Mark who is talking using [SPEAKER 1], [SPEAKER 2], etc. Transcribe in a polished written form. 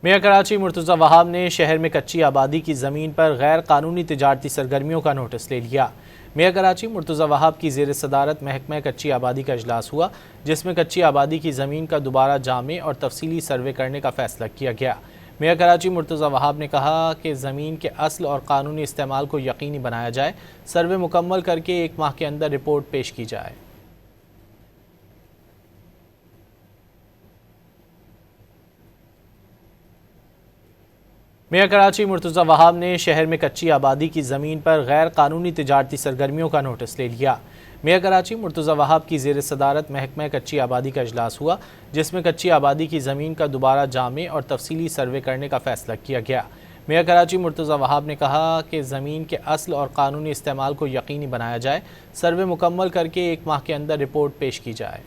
[SPEAKER 1] Mayor Karachi Murtaza وہاب نے شہر میں کچی آبادی کی زمین پر غیر قانونی تجارتی سرگرمیوں کا نوٹس لے لیا۔ میئر کراچی مرتضی وہاب کی زیر صدارت محکمہ کچی آبادی کا اجلاس ہوا، جس میں کچی آبادی کی زمین کا دوبارہ جامع اور تفصیلی سروے کرنے کا فیصلہ کیا گیا۔ میئر کراچی مرتضی وہاب نے کہا کہ زمین کے اصل اور قانونی استعمال کو یقینی بنایا جائے، سروے مکمل کر کے 1 ماہ کے اندر رپورٹ پیش کی جائے۔ میئر کراچی مرتضی وہاب نے شہر میں کچی آبادی کی زمین پر غیر قانونی تجارتی سرگرمیوں کا نوٹس لے لیا۔ میئر کراچی مرتضی وہاب کی زیر صدارت محکمہ کچی آبادی کا اجلاس ہوا، جس میں کچی آبادی کی زمین کا دوبارہ جامع اور تفصیلی سروے کرنے کا فیصلہ کیا گیا۔ میئر کراچی مرتضی وہاب نے کہا کہ زمین کے اصل اور قانونی استعمال کو یقینی بنایا جائے، سروے مکمل کر کے 1 ماہ کے اندر رپورٹ پیش کی جائے۔